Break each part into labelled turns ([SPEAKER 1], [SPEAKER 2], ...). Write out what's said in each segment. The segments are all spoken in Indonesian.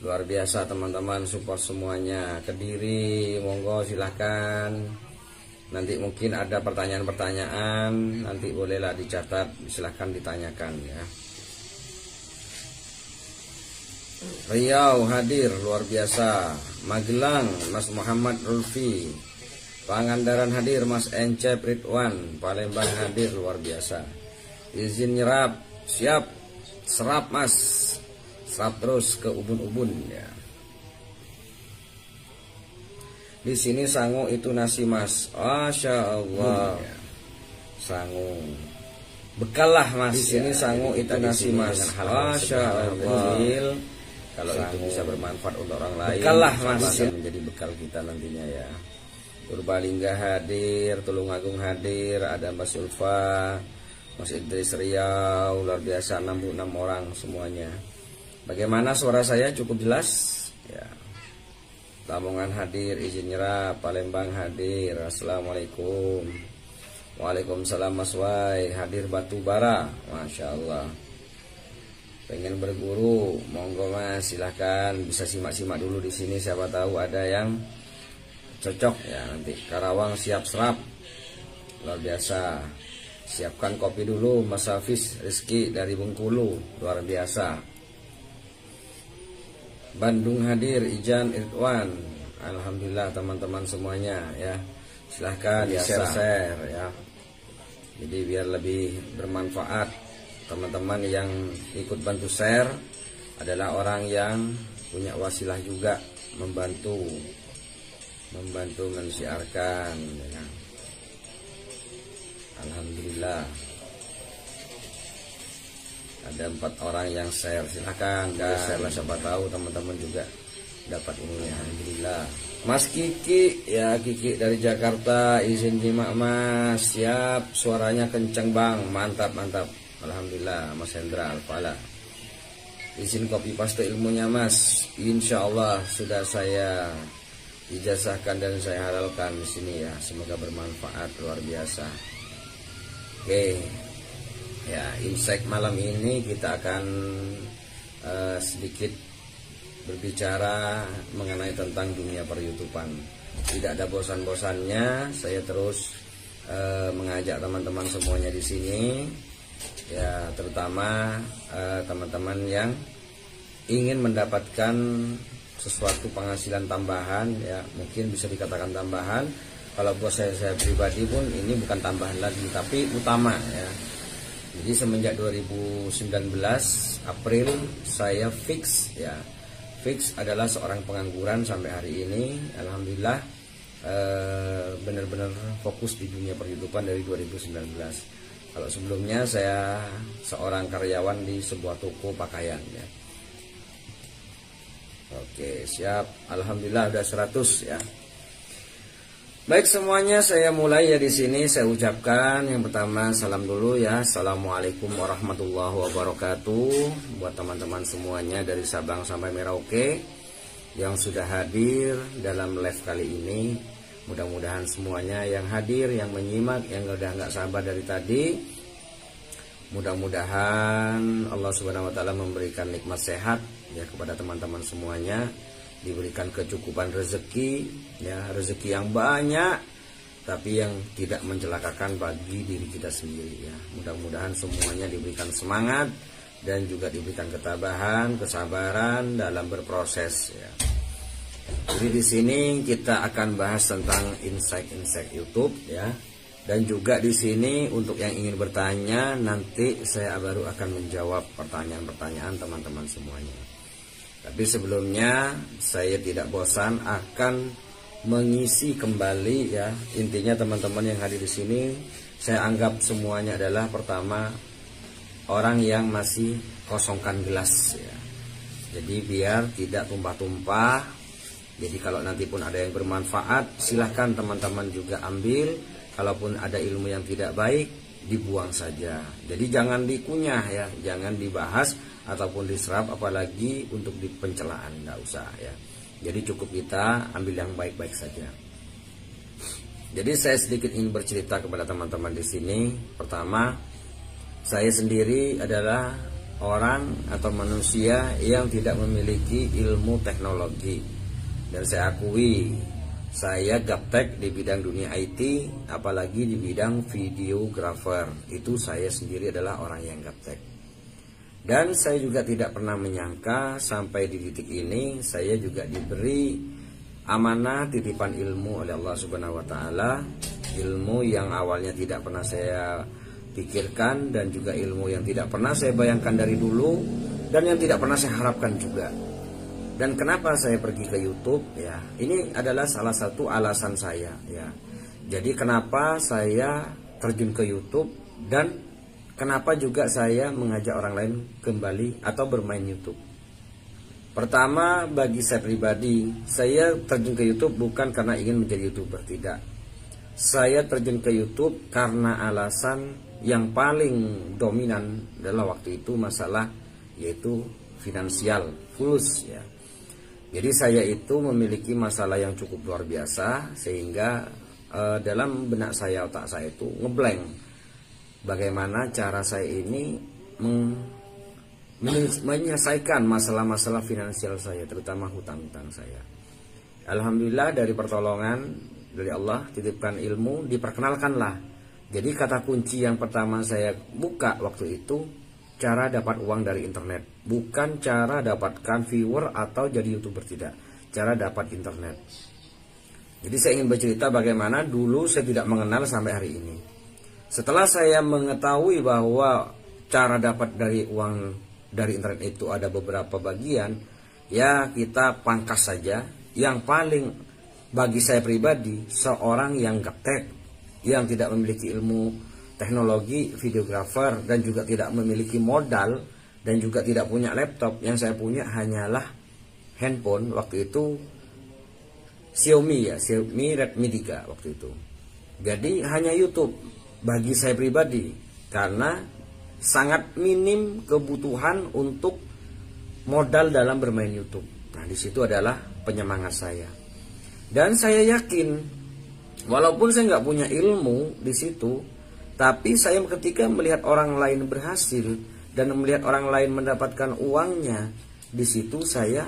[SPEAKER 1] Luar biasa teman-teman, support semuanya. Kediri, monggo silahkan. Nanti mungkin ada pertanyaan-pertanyaan, nanti bolehlah dicatat, silahkan ditanyakan ya. Riau hadir, luar biasa. Magelang, Mas Muhammad Rulfi. Pangandaran hadir, Mas Encep Ridwan. Palembang hadir, luar biasa. Izin nyerap, siap. Serap Mas, serap terus ke ubun-ubun ya. Di sini sangu itu nasi Mas. Masya Allah ya. Sangu bekal lah Mas. Di sini sangu itu nasi Mas. Masya Allah. Kalau itu bisa bermanfaat untuk orang lain, bekal lah Mas, menjadi bekal kita nantinya ya. Purbalingga hadir, Tulungagung hadir, ada Mbak Sulfa, Mas Idris Riau, luar biasa, 66 orang semuanya. Bagaimana suara saya, cukup jelas? Ya. Lamongan hadir, izin nyerap, Palembang hadir, assalamualaikum. Waalaikumsalam Mas Wai, hadir Batubara, Masya Allah. Pengen berguru, monggo Mas, silahkan bisa simak-simak dulu di sini, siapa tahu ada yang cocok ya. Nanti Karawang siap serap, luar biasa. Siapkan kopi dulu Mas Hafiz Rizky dari Bengkulu, luar biasa. Bandung hadir, Ijan Irwan, alhamdulillah teman-teman semuanya ya. Silahkan di share ya. Jadi biar lebih bermanfaat. Teman-teman yang ikut bantu share adalah orang yang punya wasilah juga, membantu mensiarkan ya. Alhamdulillah ada 4 orang yang share, silahkan share lah, siapa tahu teman-teman juga dapat ini ya. Alhamdulillah. Mas Kiki ya, Kiki dari Jakarta, izin nyimak Mas, siap, suaranya kenceng Bang, mantap. Alhamdulillah. Mas Hendra Alfala, izin copy paste ilmunya Mas, insya Allah sudah saya ijazahkan dan saya halalkan di sini ya, semoga bermanfaat luar biasa. Oke ya, insight malam ini kita akan sedikit berbicara mengenai tentang dunia per-YouTubean. Tidak ada bosan-bosannya, saya terus mengajak teman-teman semuanya di sini ya, terutama teman-teman yang ingin mendapatkan sesuatu penghasilan tambahan ya, mungkin bisa dikatakan tambahan. Kalau buat saya pribadi pun ini bukan tambahan lagi, tapi utama ya. Jadi semenjak 2019 April saya fix adalah seorang pengangguran sampai hari ini. Alhamdulillah benar-benar fokus di dunia per-YouTubean dari 2019. Kalau sebelumnya saya seorang karyawan di sebuah toko pakaian ya. Oke, siap. Alhamdulillah udah 100 ya. Baik semuanya, saya mulai ya di sini. Saya ucapkan yang pertama salam dulu ya. Assalamualaikum warahmatullahi wabarakatuh. Buat teman-teman semuanya dari Sabang sampai Merauke yang sudah hadir dalam live kali ini. Mudah-mudahan semuanya yang hadir, yang menyimak, yang udah nggak sabar dari tadi, mudah-mudahan Allah Subhanahu Wa Taala memberikan nikmat sehat ya kepada teman-teman semuanya, diberikan kecukupan rezeki ya, rezeki yang banyak tapi yang tidak mencelakakan bagi diri kita sendiri ya. Mudah-mudahan semuanya diberikan semangat dan juga diberikan ketabahan, kesabaran dalam berproses ya. Jadi di sini kita akan bahas tentang insight YouTube ya. Dan juga di sini untuk yang ingin bertanya, nanti saya baru akan menjawab pertanyaan-pertanyaan teman-teman semuanya. Tapi sebelumnya saya tidak bosan akan mengisi kembali ya. Intinya teman-teman yang hadir di sini saya anggap semuanya adalah pertama orang yang masih kosongkan gelas ya. Jadi biar tidak tumpah-tumpah. Jadi kalau nanti pun ada yang bermanfaat, silahkan teman-teman juga ambil. Kalaupun ada ilmu yang tidak baik, dibuang saja. Jadi jangan dikunyah ya, jangan dibahas ataupun diserap, apalagi untuk di pencelaan, nggak usah ya. Jadi cukup kita ambil yang baik-baik saja. Jadi saya sedikit ingin bercerita kepada teman-teman di sini. Pertama, saya sendiri adalah orang atau manusia yang tidak memiliki ilmu teknologi. Dan saya akui, saya gaptek di bidang dunia IT, apalagi di bidang videographer. Itu saya sendiri adalah orang yang gaptek. Dan saya juga tidak pernah menyangka sampai di titik ini saya juga diberi amanah titipan ilmu oleh Allah Subhanahu wa taala, ilmu yang awalnya tidak pernah saya pikirkan dan juga ilmu yang tidak pernah saya bayangkan dari dulu dan yang tidak pernah saya harapkan juga. Dan kenapa saya pergi ke YouTube ya? Ini adalah salah satu alasan saya ya. Jadi kenapa saya terjun ke YouTube dan kenapa juga saya mengajak orang lain kembali atau bermain YouTube. Pertama, bagi saya pribadi, saya terjun ke YouTube bukan karena ingin menjadi YouTuber, tidak. Saya terjun ke YouTube karena alasan yang paling dominan adalah waktu itu masalah yaitu finansial, fulus ya. Jadi saya itu memiliki masalah yang cukup luar biasa sehingga dalam benak saya, otak saya itu ngeblank. Bagaimana cara saya ini menyelesaikan masalah-masalah finansial saya, terutama hutang-hutang saya. Alhamdulillah dari pertolongan dari Allah, titipkan ilmu, diperkenalkanlah. Jadi kata kunci yang pertama saya buka waktu itu, cara dapat uang dari internet. Bukan cara dapatkan viewer atau jadi YouTuber, tidak. Cara dapat internet. Jadi saya ingin bercerita bagaimana dulu saya tidak mengenal sampai hari ini. Setelah saya mengetahui bahwa cara dapat dari uang dari internet itu ada beberapa bagian, ya kita pangkas saja. Yang paling bagi saya pribadi, seorang yang gaptek, yang tidak memiliki ilmu teknologi videographer dan juga tidak memiliki modal dan juga tidak punya laptop, yang saya punya hanyalah handphone waktu itu Xiaomi Redmi 3 waktu itu. Jadi hanya YouTube bagi saya pribadi karena sangat minim kebutuhan untuk modal dalam bermain YouTube. Nah, di situ adalah penyemangat saya. Dan saya yakin walaupun saya nggak punya ilmu di situ, tapi saya ketika melihat orang lain berhasil dan melihat orang lain mendapatkan uangnya, di situ saya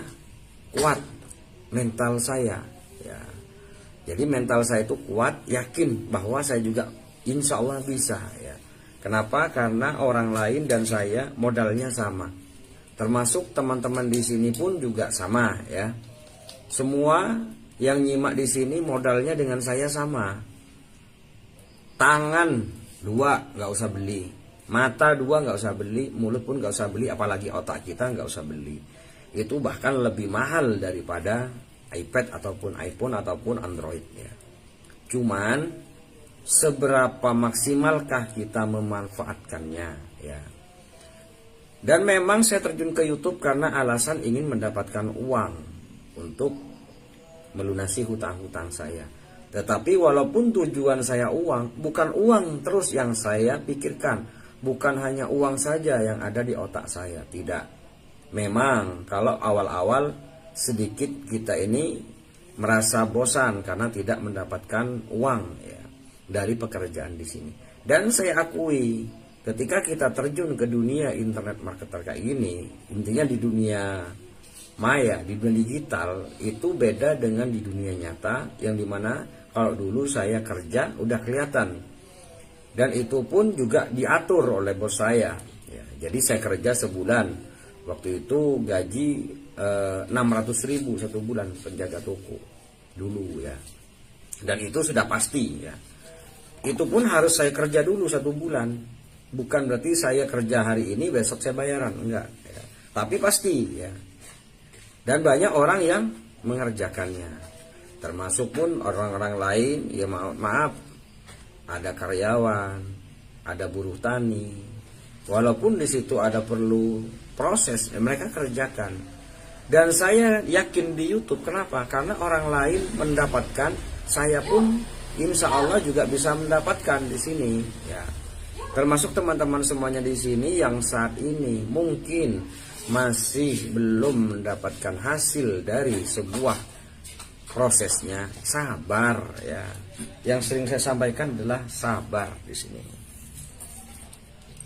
[SPEAKER 1] kuat mental saya. Ya. Jadi mental saya itu kuat, yakin bahwa saya juga insya Allah bisa. Ya. Kenapa? Karena orang lain dan saya modalnya sama. Termasuk teman-teman di sini pun juga sama. Ya. Semua yang nyimak di sini modalnya dengan saya sama. Tangan 2 nggak usah beli, mata 2 nggak usah beli, mulut pun nggak usah beli, apalagi otak kita nggak usah beli. Itu bahkan lebih mahal daripada iPad ataupun iPhone ataupun Android ya. Cuman seberapa maksimalkah kita memanfaatkannya ya. Dan memang saya terjun ke YouTube karena alasan ingin mendapatkan uang untuk melunasi hutang-hutang saya. Tetapi walaupun tujuan saya uang, bukan uang terus yang saya pikirkan, bukan hanya uang saja yang ada di otak saya, tidak. Memang kalau awal-awal sedikit kita ini merasa bosan karena tidak mendapatkan uang ya dari pekerjaan di sini. Dan saya akui ketika kita terjun ke dunia internet marketer kayak gini, intinya di dunia maya, di dunia digital itu beda dengan di dunia nyata, yang dimana kalau dulu saya kerja udah kelihatan dan itu pun juga diatur oleh bos saya ya. Jadi saya kerja sebulan waktu itu gaji 600.000 satu bulan penjaga toko dulu ya, dan itu sudah pasti ya. Itu pun harus saya kerja dulu 1 bulan, bukan berarti saya kerja hari ini besok saya bayaran, enggak ya. Tapi pasti ya. Dan banyak orang yang mengerjakannya, termasuk pun orang-orang lain ya, maaf ada karyawan, ada buruh tani, walaupun di situ ada perlu proses mereka kerjakan. Dan saya yakin di YouTube, kenapa? Karena orang lain mendapatkan, saya pun insya Allah juga bisa mendapatkan di sini ya. Termasuk teman-teman semuanya di sini yang saat ini mungkin masih belum mendapatkan hasil dari sebuah prosesnya, sabar ya. Yang sering saya sampaikan adalah sabar di sini.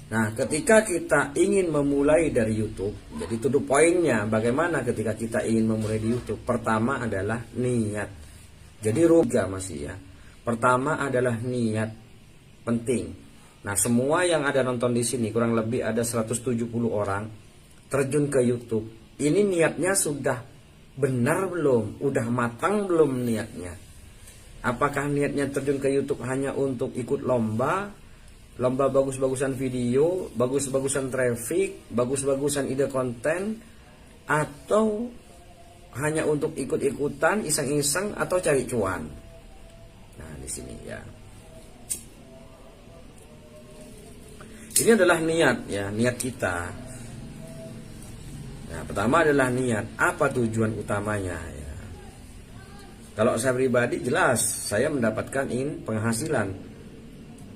[SPEAKER 1] Nah, ketika kita ingin memulai dari YouTube, jadi to the point-nya bagaimana ketika kita ingin memulai di YouTube? Pertama adalah niat. Jadi ruga masih ya. Pertama adalah niat, penting. Nah, semua yang ada nonton di sini kurang lebih ada 170 orang terjun ke YouTube. Ini niatnya sudah benar belum? Udah matang belum niatnya? Apakah niatnya terjun ke YouTube hanya untuk ikut lomba bagus-bagusan video, bagus-bagusan traffic, bagus-bagusan ide konten, atau hanya untuk ikut-ikutan, iseng-iseng, atau cari cuan? Nah, di sini ya. Ini adalah niat ya, niat kita. Nah, pertama adalah niat. Apa tujuan utamanya ya? Kalau saya pribadi jelas, saya mendapatkan penghasilan.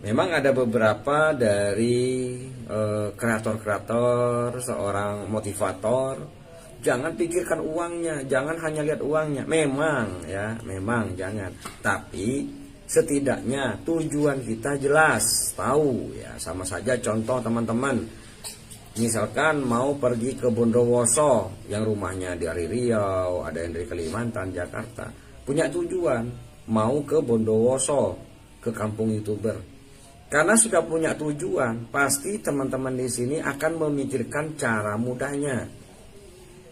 [SPEAKER 1] Memang ada beberapa dari kreator-kreator, seorang motivator, jangan pikirkan uangnya, jangan hanya lihat uangnya. Memang ya, memang jangan. Tapi setidaknya tujuan kita jelas, tahu ya. Sama saja contoh teman-teman, misalkan mau pergi ke Bondowoso yang rumahnya dari Riau, ada yang dari Kalimantan, Jakarta, punya tujuan mau ke Bondowoso, ke kampung YouTuber. Karena sudah punya tujuan, pasti teman-teman di sini akan memikirkan cara mudahnya.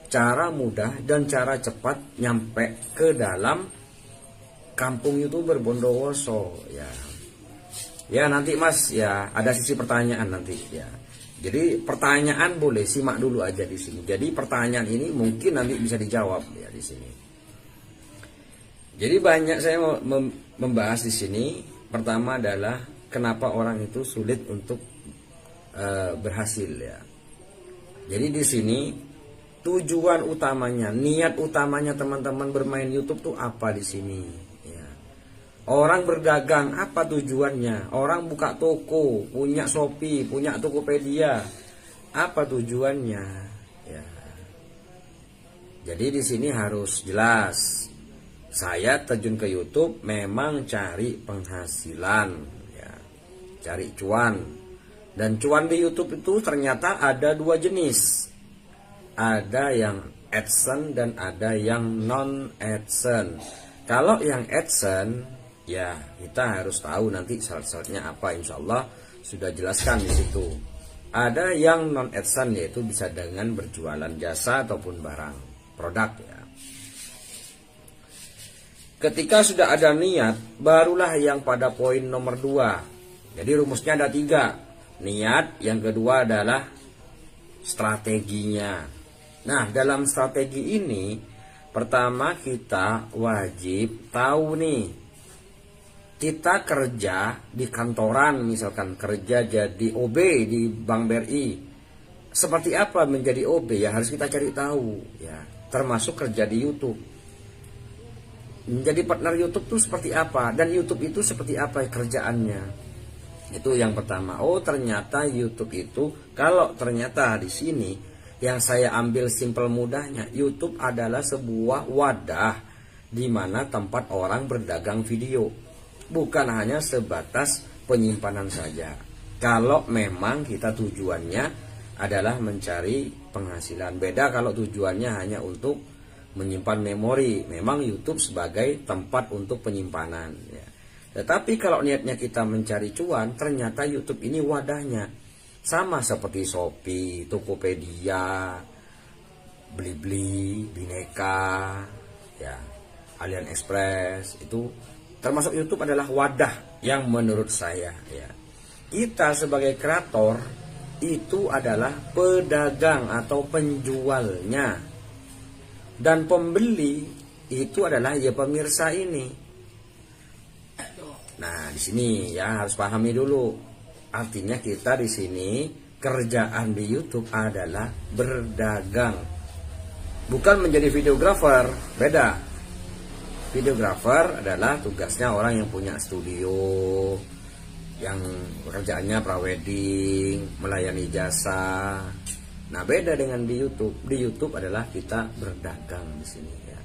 [SPEAKER 1] Cara mudah dan cara cepat nyampe ke dalam kampung YouTuber Bondowoso ya. Ya nanti Mas ya, ada sisi pertanyaan nanti ya. Jadi pertanyaan boleh simak dulu aja di sini. Jadi pertanyaan ini mungkin nanti bisa dijawab ya di sini. Jadi banyak saya mau membahas di sini. Pertama adalah kenapa orang itu sulit untuk berhasil ya. Jadi di sini tujuan utamanya, niat utamanya teman-teman bermain YouTube tuh apa di sini? Ya. Orang berdagang apa tujuannya? Orang buka toko, punya Shopee, punya Tokopedia, apa tujuannya? Ya. Jadi di sini harus jelas. Saya terjun ke YouTube memang cari penghasilan. Cari cuan. Dan cuan di YouTube itu ternyata ada dua jenis. Ada yang AdSense dan ada yang non AdSense. Kalau yang AdSense ya kita harus tahu nanti syarat-syaratnya apa, insya Allah sudah jelaskan di situ. Ada yang non AdSense, yaitu bisa dengan berjualan jasa ataupun barang produk ya. Ketika sudah ada niat, barulah yang pada poin nomor 2. Jadi rumusnya ada 3. Niat, yang kedua adalah strateginya. Nah, dalam strategi ini, pertama kita wajib tahu nih, kita kerja di kantoran, misalkan kerja jadi OB di Bank BRI. Seperti apa menjadi OB ya harus kita cari tahu ya, termasuk kerja di YouTube. Menjadi partner YouTube itu seperti apa, dan YouTube itu seperti apa kerjaannya. Itu yang pertama. Oh, ternyata YouTube itu, kalau ternyata di sini yang saya ambil simpel mudahnya, YouTube adalah sebuah wadah di mana tempat orang berdagang video. Bukan hanya sebatas penyimpanan saja. Kalau memang kita tujuannya adalah mencari penghasilan. Beda kalau tujuannya hanya untuk menyimpan memori. Memang YouTube sebagai tempat untuk penyimpanan ya. Tetapi kalau niatnya kita mencari cuan, ternyata YouTube ini wadahnya. Sama seperti Shopee, Tokopedia, Blibli, Bineka, ya, AliExpress, itu termasuk YouTube adalah wadah yang menurut saya ya. Kita sebagai kreator itu adalah pedagang atau penjualnya. Dan pembeli itu adalah ya pemirsa ini. Nah, di sini ya harus pahami dulu. Artinya kita di sini kerjaan di YouTube adalah berdagang. Bukan menjadi videografer, beda. Videografer adalah tugasnya orang yang punya studio, yang pekerjaannya prawedding, melayani jasa. Nah, beda dengan di YouTube. Di YouTube adalah kita berdagang di sini ya.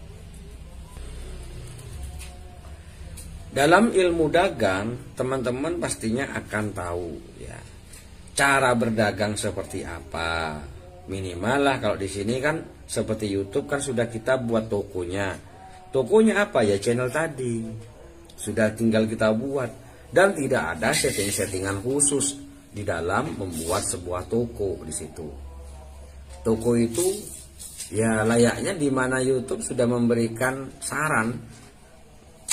[SPEAKER 1] Dalam ilmu dagang, teman-teman pastinya akan tahu ya. cara berdagang seperti apa. Minimal lah kalau di sini kan seperti YouTube kan sudah kita buat tokonya. Tokonya apa ya, channel tadi. Sudah tinggal kita buat dan tidak ada setting-settingan khusus di dalam membuat sebuah toko di situ. Toko itu ya layaknya di mana YouTube sudah memberikan saran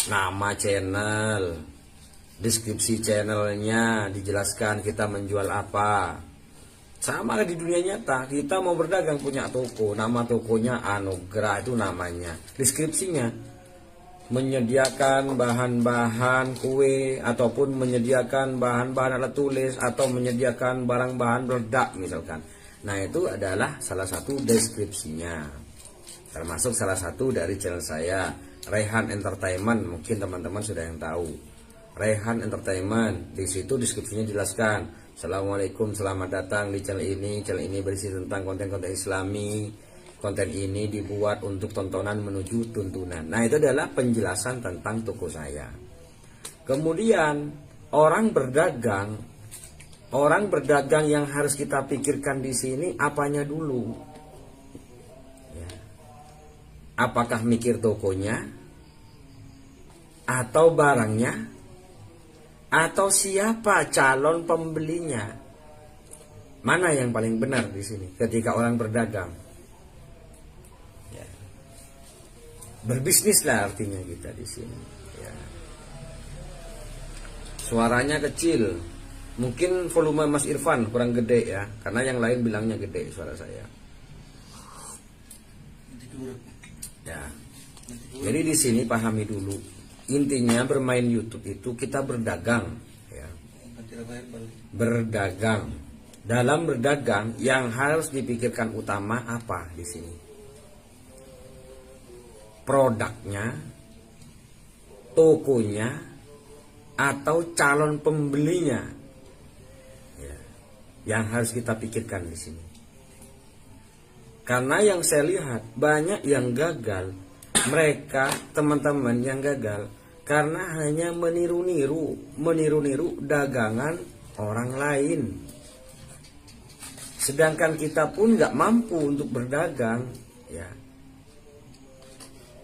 [SPEAKER 1] nama channel, deskripsi channelnya, dijelaskan kita menjual apa. Sama di dunia nyata, kita mau berdagang punya toko, nama tokonya Anugrah itu namanya. Deskripsinya menyediakan bahan-bahan kue ataupun menyediakan bahan-bahan alat tulis atau menyediakan barang-bahan meledak misalkan. Nah, itu adalah salah satu deskripsinya. Termasuk salah satu dari channel saya, Rehan Entertainment, mungkin teman-teman sudah yang tahu. Rehan Entertainment, di situ deskripsinya jelaskan. Assalamualaikum, selamat datang di channel ini. Channel ini berisi tentang konten-konten Islami. Konten ini dibuat untuk tontonan menuju tuntunan. Nah, itu adalah penjelasan tentang toko saya. Kemudian orang berdagang yang harus kita pikirkan di sini apanya dulu? Ya. Apakah mikir tokonya, atau barangnya, atau siapa calon pembelinya? Mana yang paling benar di sini ketika orang berdagang? Ya. Berbisnis lah artinya kita di sini. Ya. Suaranya kecil, mungkin volume Mas Irfan kurang gede ya, karena yang lain bilangnya gede suara saya. Ya. Jadi di sini pahami dulu. Intinya bermain YouTube itu kita berdagang, ya. Berdagang. Dalam berdagang yang harus dipikirkan utama apa di sini? Produknya, tokonya, atau calon pembelinya, ya, yang harus kita pikirkan di sini. Karena yang saya lihat banyak yang gagal, mereka teman-teman yang gagal karena hanya meniru-niru dagangan orang lain. Sedangkan kita pun nggak mampu untuk berdagang, ya.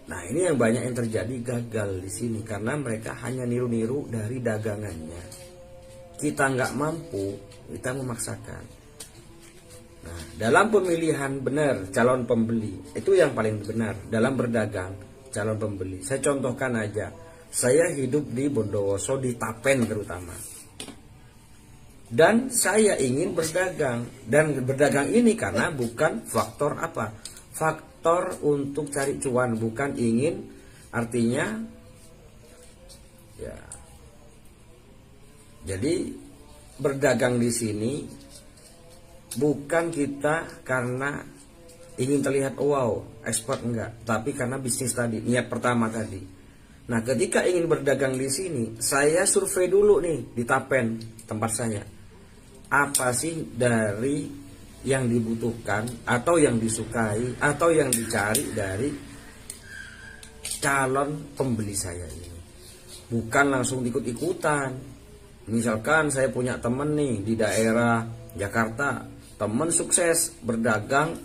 [SPEAKER 1] Nah, ini yang banyak yang terjadi gagal di sini karena mereka hanya niru-niru dari dagangannya. Kita nggak mampu, kita memaksakan. Nah, dalam pemilihan benar calon pembeli itu yang paling benar dalam berdagang calon pembeli. Saya contohkan aja, saya hidup di Bondowoso, di Tapen terutama, dan saya ingin berdagang. Dan berdagang ini karena bukan faktor apa, faktor untuk cari cuan, bukan ingin, artinya ya. Jadi berdagang di sini bukan kita karena ingin terlihat wow, ekspor enggak, tapi karena bisnis tadi, niat pertama tadi. Nah, ketika ingin berdagang di sini, saya survei dulu nih di Tapen tempat saya. Apa sih dari yang dibutuhkan atau yang disukai atau yang dicari dari calon pembeli saya ini? Bukan langsung ikut-ikutan. Misalkan saya punya temen nih di daerah Jakarta, temen sukses berdagang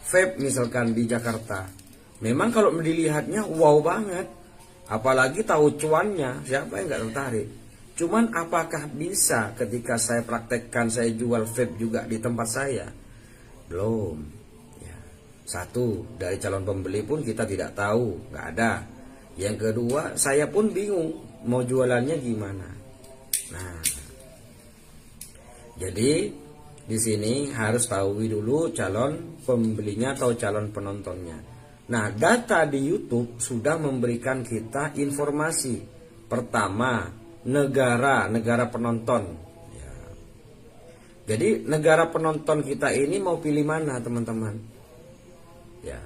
[SPEAKER 1] vape misalkan di Jakarta. Memang kalau dilihatnya wow banget, apalagi tahu cuannya, siapa yang nggak tertarik? Cuman apakah bisa ketika saya praktekkan, saya jual vape juga di tempat saya? Belum. Ya. Satu, dari calon pembeli pun kita tidak tahu, nggak ada. Yang kedua, saya pun bingung mau jualannya gimana. Nah, jadi di sini harus tahu dulu calon pembelinya atau calon penontonnya. Nah, data di YouTube sudah memberikan kita informasi. Pertama, negara penonton. Ya. Jadi negara penonton kita ini mau pilih mana, teman-teman? Ya,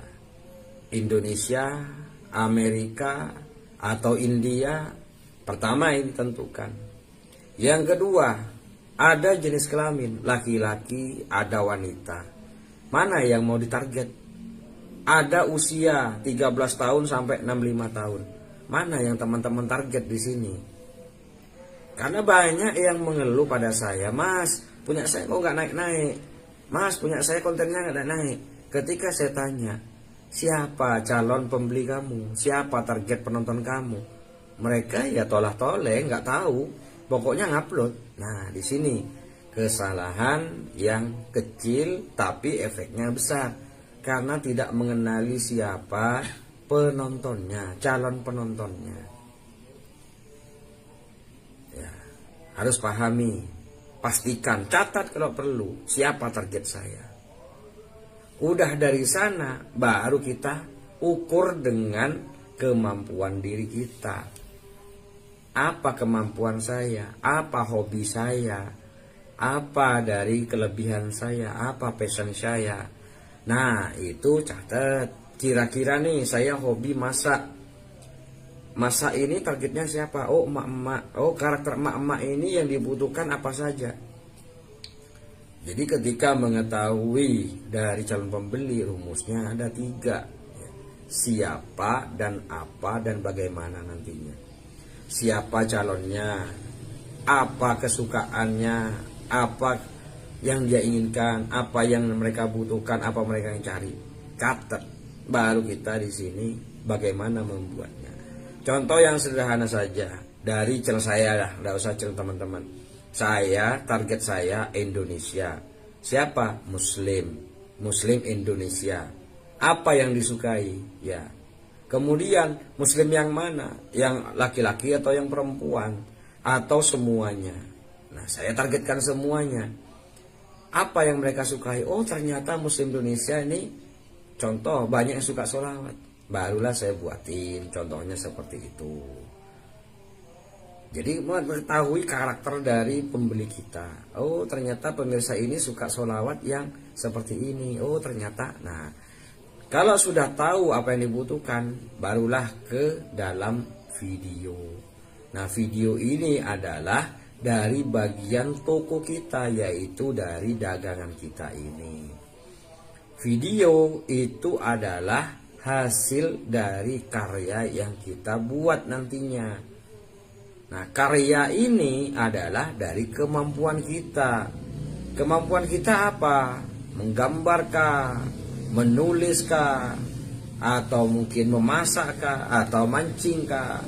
[SPEAKER 1] Indonesia, Amerika, atau India? Pertama ini ditentukan. Yang kedua, ada jenis kelamin, laki-laki, ada wanita. Mana yang mau ditarget? Ada usia 13 tahun sampai 65 tahun. Mana yang teman-teman target di sini? Karena banyak yang mengeluh pada saya, Mas, punya saya kok nggak naik-naik, Mas punya saya kontennya nggak naik. Ketika saya tanya, siapa calon pembeli kamu, siapa target penonton kamu, mereka ya tolah-toleh, nggak tahu, pokoknya ngupload. Nah di sini kesalahan yang kecil tapi efeknya besar, karena tidak mengenali siapa penontonnya, calon penontonnya. Ya, harus pahami, pastikan, catat kalau perlu, siapa target saya. Udah dari sana baru kita ukur dengan kemampuan diri kita. Apa kemampuan saya, apa hobi saya, apa dari kelebihan saya, apa passion saya. Nah itu catat, kira-kira nih saya hobi masak. Masak ini targetnya siapa? Oh emak-emak, oh karakter emak-emak ini yang dibutuhkan apa saja. Jadi ketika mengetahui dari calon pembeli, rumusnya ada 3. Siapa dan apa dan bagaimana nantinya. Siapa calonnya, apa kesukaannya, apa yang dia inginkan, apa yang mereka butuhkan, apa mereka yang cari. Catat, baru kita di sini bagaimana membuatnya. Contoh yang sederhana saja, dari channel saya lah, nggak usah channel teman-teman. Saya, target saya Indonesia. Siapa? Muslim Indonesia. Apa yang disukai? Ya. Kemudian Muslim yang mana? Yang laki-laki atau yang perempuan? Atau semuanya? Nah, saya targetkan semuanya. Apa yang mereka sukai? Oh, ternyata Muslim Indonesia ini, contoh, banyak yang suka sholawat. Barulah saya buatin contohnya seperti itu. Jadi mengetahui karakter dari pembeli kita. Oh ternyata pemirsa ini suka sholawat yang seperti ini. Oh ternyata. Nah kalau sudah tahu apa yang dibutuhkan, barulah ke dalam video. Nah video ini adalah dari bagian toko kita, yaitu dari dagangan kita ini. Video itu adalah hasil dari karya yang kita buat nantinya. Nah, karya ini adalah dari kemampuan kita. Kemampuan kita apa? Menggambarkah, menuliskah, atau mungkin memasakkah, atau mancingkah,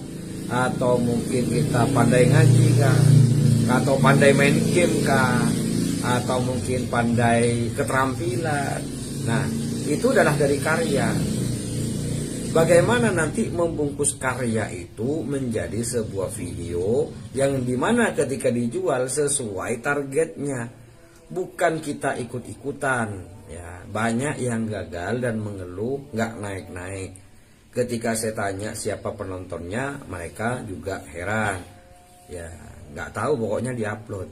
[SPEAKER 1] atau mungkin kita pandai ngaji kah, atau pandai main game kah, atau mungkin pandai keterampilan. Nah, itu adalah dari karya. Bagaimana nanti membungkus karya itu menjadi sebuah video yang dimana ketika dijual sesuai targetnya, bukan kita ikut-ikutan. Ya, banyak yang gagal dan mengeluh nggak naik-naik. Ketika saya tanya siapa penontonnya, mereka juga heran. Ya, nggak tahu, pokoknya diupload.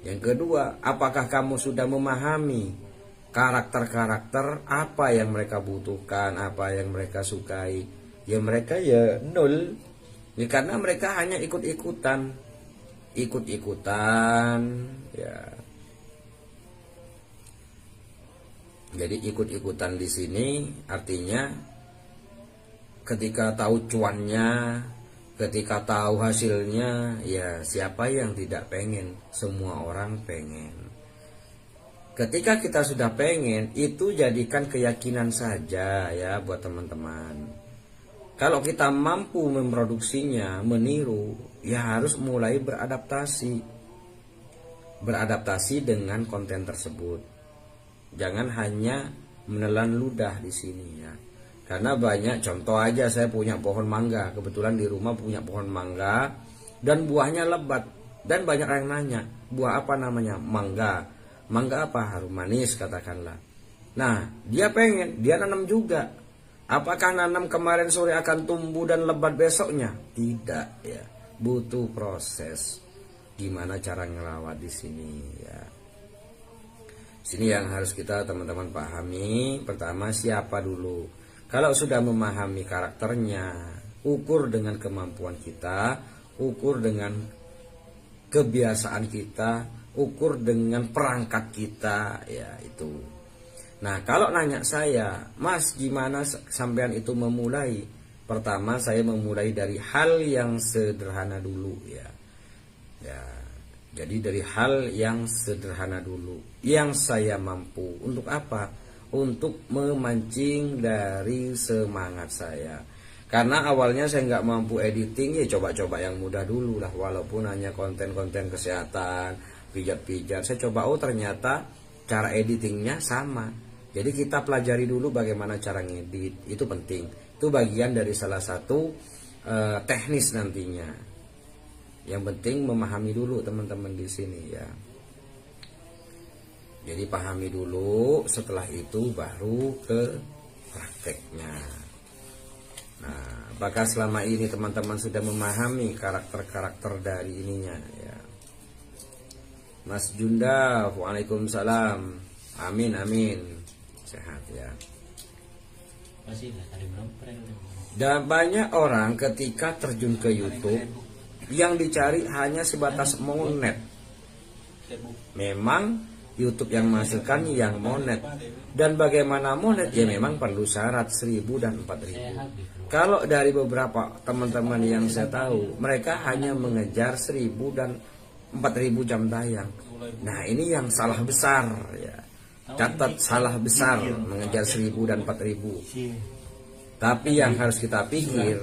[SPEAKER 1] Yang kedua, apakah kamu sudah memahami karakter-karakter apa yang mereka butuhkan, apa yang mereka sukai? Ya mereka ya nol. Ya karena mereka hanya ikut-ikutan. Ya. Jadi ikut-ikutan di sini artinya ketika tahu cuannya, ketika tahu hasilnya, ya siapa yang tidak pengen? Semua orang pengen. Ketika kita sudah pengen, itu jadikan keyakinan saja ya buat teman-teman. Kalau kita mampu memproduksinya, meniru, ya harus mulai beradaptasi. Beradaptasi dengan konten tersebut. Jangan hanya menelan ludah di sini ya. Karena banyak, contoh aja saya punya pohon mangga. Kebetulan di rumah punya pohon mangga dan buahnya lebat. Dan banyak yang nanya, buah apa namanya? Mangga. Mangga apa? Harum manis katakanlah. Nah dia pengen, dia nanam juga. Apakah nanam kemarin sore akan tumbuh dan lebat besoknya? Tidak ya, butuh proses. Gimana cara ngerawat di sini ya. Sini yang harus kita teman-teman pahami. Pertama, siapa dulu. Kalau sudah memahami karakternya, ukur dengan kemampuan kita, ukur dengan kebiasaan kita, ukur dengan perangkat kita, ya itu. Nah kalau nanya saya, Mas gimana sampean itu memulai? Pertama saya memulai dari hal yang sederhana dulu ya. Jadi dari hal yang sederhana dulu, yang saya mampu. Untuk apa? Untuk memancing dari semangat saya. Karena awalnya saya nggak mampu editing, ya coba-coba yang mudah dulu lah. Walaupun hanya konten-konten kesehatan, pijat-pijat, saya coba, oh ternyata cara editingnya sama. Jadi kita pelajari dulu bagaimana cara ngedit, itu penting. Itu bagian dari salah satu teknis nantinya. Yang penting memahami dulu teman-teman di sini ya. Jadi pahami dulu, setelah itu baru ke prakteknya. Nah, apakah selama ini teman-teman sudah memahami karakter-karakter dari ininya ya? Mas Junda, waalaikumsalam. Amin amin. Sehat ya. Dan banyak orang ketika terjun ke YouTube yang dicari hanya sebatas monet. Memang YouTube yang menghasilkan yang monet. Dan bagaimana monet? Ya memang perlu syarat 1000 dan 4000. Kalau dari beberapa teman-teman yang saya tahu, mereka hanya mengejar 1000 dan 4000 jam tayang. Nah ini yang salah besar ya. Catat, salah besar mengejar 1000 dan 4000. Tapi yang harus kita pikir,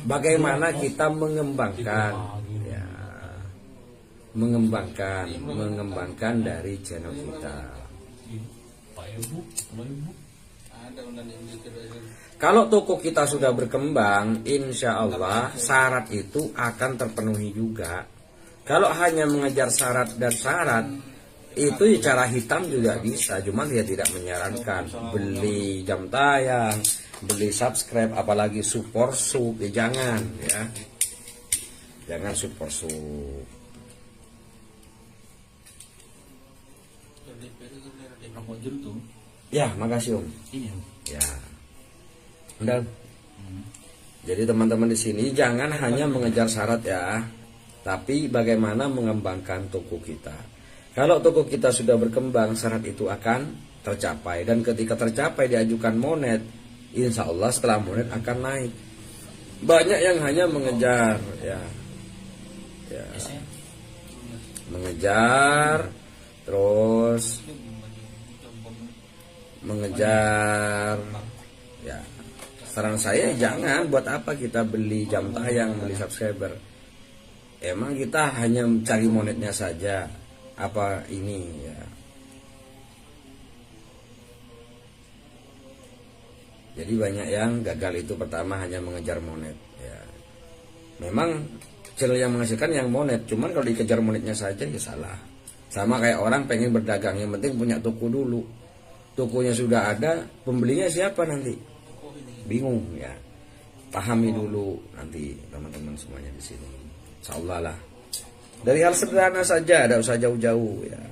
[SPEAKER 1] bagaimana kita mengembangkan ya, mengembangkan dari channel kita. Kalau toko kita sudah berkembang, insya Allah syarat itu akan terpenuhi juga. Kalau hanya mengejar syarat dan syarat, itu cara hitam juga bisa, cuman dia tidak menyarankan beli jam tayang, beli subscribe, apalagi support sub, ya jangan ya, jangan support sub. Ya makasih Om. Ya udah. Jadi teman-teman di sini jangan hanya mengejar syarat ya, tapi bagaimana mengembangkan toko kita. Kalau toko kita sudah berkembang, syarat itu akan tercapai, dan ketika tercapai diajukan monet, insya Allah setelah monet akan naik. Banyak yang hanya mengejar ya, mengejar terus mengejar ya. Saran saya jangan, buat apa kita beli jam tayang, beli subscriber. Emang kita hanya mencari monetnya saja apa ini ya. Jadi banyak yang gagal itu pertama hanya mengejar monet ya. Memang channel yang menghasilkan yang monet, cuman kalau dikejar monetnya saja ya salah. Sama kayak orang pengen berdagang, yang penting punya toko dulu. Tokonya sudah ada, pembelinya siapa nanti? Bingung ya. Pahami dulu nanti teman-teman semuanya di sini. Insyaallah lah. Dari hal sederhana saja, tidak usah jauh-jauh ya.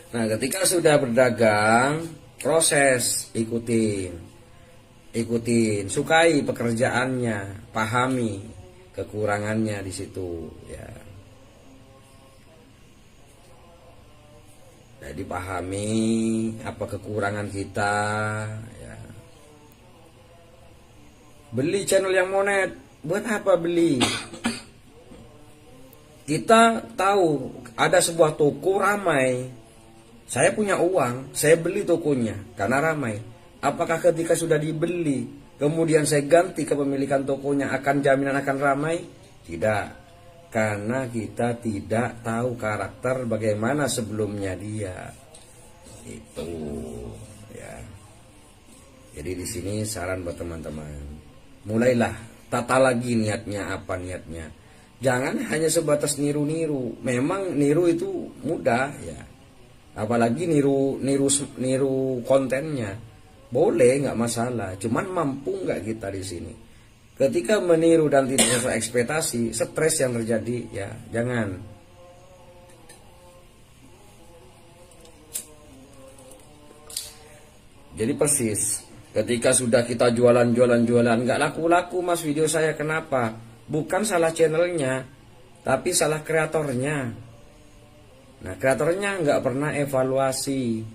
[SPEAKER 1] Nah, ketika sudah berdagang, proses ikutin, sukai pekerjaannya, pahami kekurangannya di situ ya. Jadi pahami apa kekurangan kita ya. Beli channel yang monet, buat apa beli? Kita tahu ada sebuah toko ramai, saya punya uang, saya beli tokonya karena ramai. Apakah ketika sudah dibeli kemudian saya ganti kepemilikan tokonya akan jaminan akan ramai? Tidak, karena kita tidak tahu karakter bagaimana sebelumnya dia. Itu ya. Jadi di sini saran buat teman-teman, mulailah tata lagi niatnya, apa niatnya. Jangan hanya sebatas niru-niru. Memang niru itu mudah ya. Apalagi niru kontennya. Boleh, nggak masalah. Cuman mampu nggak kita di sini. Ketika meniru dan tidak sesuai ekspektasi, stres yang terjadi ya, jangan. Jadi persis ketika sudah kita jualan nggak laku mas video saya, kenapa? Bukan salah channelnya, tapi salah kreatornya. Nah, kreatornya nggak pernah evaluasi.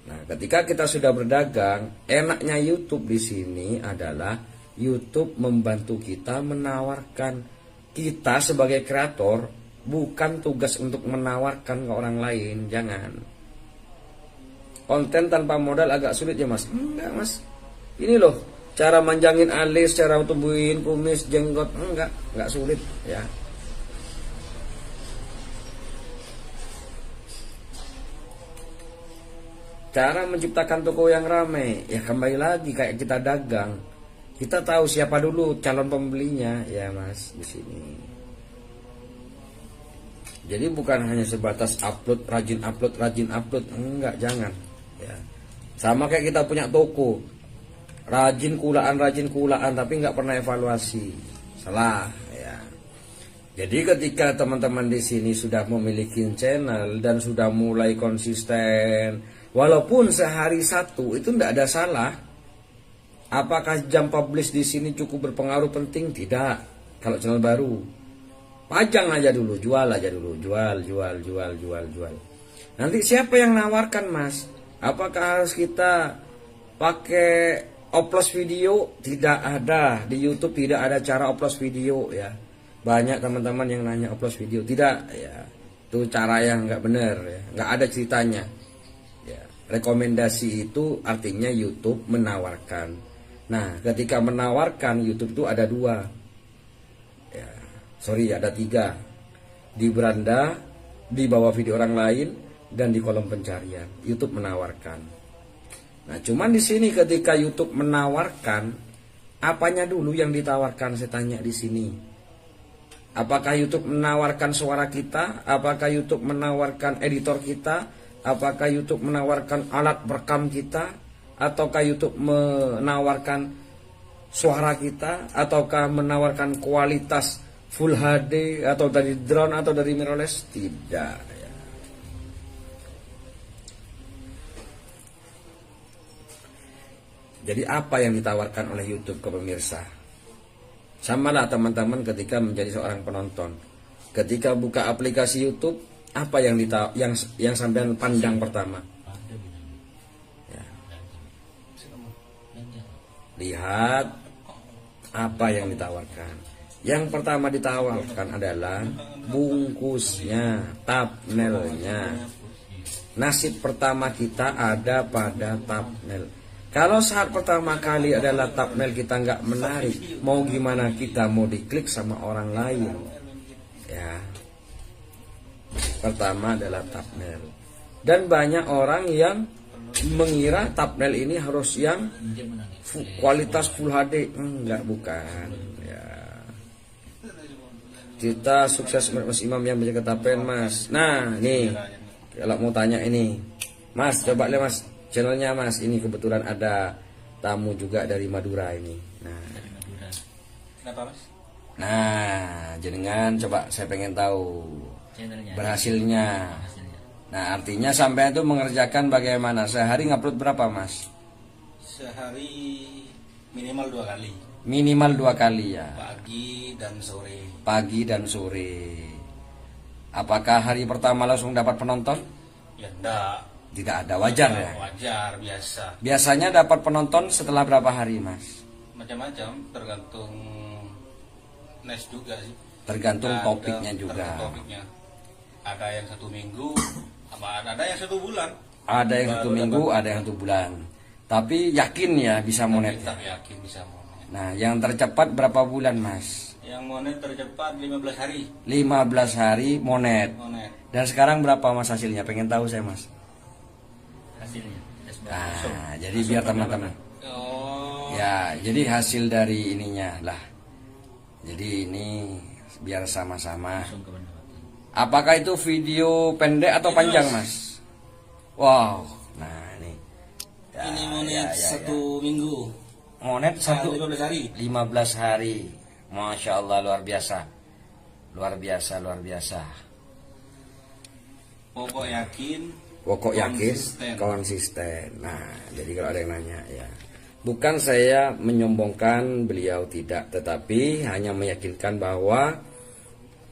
[SPEAKER 1] Nah, ketika kita sudah berdagang, enaknya YouTube di sini adalah YouTube membantu kita menawarkan, kita sebagai kreator bukan tugas untuk menawarkan ke orang lain, jangan. Konten tanpa modal agak sulit ya mas? Enggak mas, ini loh cara manjangin alis, cara tumbuhin kumis, jenggot, enggak sulit ya. Cara menciptakan toko yang ramai, ya kembali lagi kayak kita dagang. Kita tahu siapa dulu calon pembelinya, ya mas, di sini. Jadi bukan hanya sebatas upload, rajin upload, enggak, jangan. Ya. Sama kayak kita punya toko, rajin kulaan, tapi nggak pernah evaluasi, salah. Ya. Jadi ketika teman-teman di sini sudah memiliki channel dan sudah mulai konsisten, walaupun sehari satu itu tidak ada salah. Apakah jam publish di sini cukup berpengaruh penting? Tidak. Kalau channel baru, pajang aja dulu, jual aja dulu, jual. Nanti siapa yang nawarkan mas? Apakah harus kita pakai upload video? Tidak ada, di YouTube tidak ada cara upload video ya. Banyak teman-teman yang nanya upload video, tidak ya. Itu cara yang nggak benar ya, nggak ada ceritanya. Ya, rekomendasi itu artinya YouTube menawarkan. Nah, ketika menawarkan YouTube itu ada dua, ya, ada tiga, di beranda, di bawah video orang lain, dan di kolom pencarian. YouTube menawarkan. Nah, cuman di sini ketika YouTube menawarkan, apanya dulu yang ditawarkan? Saya tanya di sini. Apakah YouTube menawarkan suara kita? Apakah YouTube menawarkan editor kita? Apakah YouTube menawarkan alat perekam kita? Ataukah YouTube menawarkan suara kita? Ataukah menawarkan kualitas Full HD atau dari drone atau dari mirrorless? Tidak ya. Jadi apa yang ditawarkan oleh YouTube ke pemirsa? Samalah teman-teman ketika menjadi seorang penonton. Ketika buka aplikasi YouTube, apa yang sampean pandang pertama? Ya. Lihat apa yang ditawarkan. Yang pertama ditawarkan adalah bungkusnya, thumbnailnya. Nasib pertama kita ada pada thumbnail. Kalau saat pertama kali adalah thumbnail kita nggak menarik, mau gimana kita mau diklik sama orang lain? Ya. Pertama adalah thumbnail. Dan banyak orang yang mengira thumbnail ini harus yang kualitas Full HD. Enggak, bukan ya. Kita sukses Mas Imam yang menjaga tapen mas. Nah nih, kalau mau tanya ini mas, coba lihat mas channelnya mas. Ini kebetulan ada tamu juga dari Madura ini. Nah, kenapa mas? Nah, jenengan coba saya pengen tahu berhasilnya. Nah, artinya sampai itu mengerjakan bagaimana? Sehari ngupload berapa mas?
[SPEAKER 2] Sehari minimal 2 kali.
[SPEAKER 1] Minimal 2 kali ya.
[SPEAKER 2] Pagi dan sore.
[SPEAKER 1] Pagi dan sore. Apakah hari pertama langsung dapat penonton?
[SPEAKER 2] Ya enggak.
[SPEAKER 1] Tidak ada, wajar ya?
[SPEAKER 2] Wajar, biasa.
[SPEAKER 1] Biasanya dapat penonton setelah berapa hari mas?
[SPEAKER 2] Macam-macam, tergantung niche juga sih.
[SPEAKER 1] Tergantung topiknya juga.
[SPEAKER 2] Tergantung topiknya. Ada yang 1 minggu, ada yang 1 bulan.
[SPEAKER 1] Ada yang 1 minggu, ada yang 1 bulan. Tapi yakin ya bisa monet.
[SPEAKER 2] Yakin bisa monet.
[SPEAKER 1] Nah, yang tercepat berapa bulan mas?
[SPEAKER 2] Yang monet tercepat 15 hari.
[SPEAKER 1] 15 hari monet.
[SPEAKER 2] Monet.
[SPEAKER 1] Dan sekarang berapa mas hasilnya? Pengen tahu saya mas.
[SPEAKER 2] Hasilnya.
[SPEAKER 1] Nah, jadi biar teman-teman.
[SPEAKER 2] Oh.
[SPEAKER 1] Ya, jadi hasil dari ininya lah. Jadi ini biar sama-sama. Apakah itu video pendek atau panjang mas? Wow, nah ini.
[SPEAKER 2] Ya, ini monet 1 minggu.
[SPEAKER 1] Monet
[SPEAKER 2] 15 hari.
[SPEAKER 1] 15 hari. Masya Allah, luar biasa. Luar biasa.
[SPEAKER 2] Pokok yakin.
[SPEAKER 1] Konsisten. Nah, jadi kalau ada yang nanya ya. Bukan saya menyombongkan beliau, tidak, tetapi hanya meyakinkan bahwa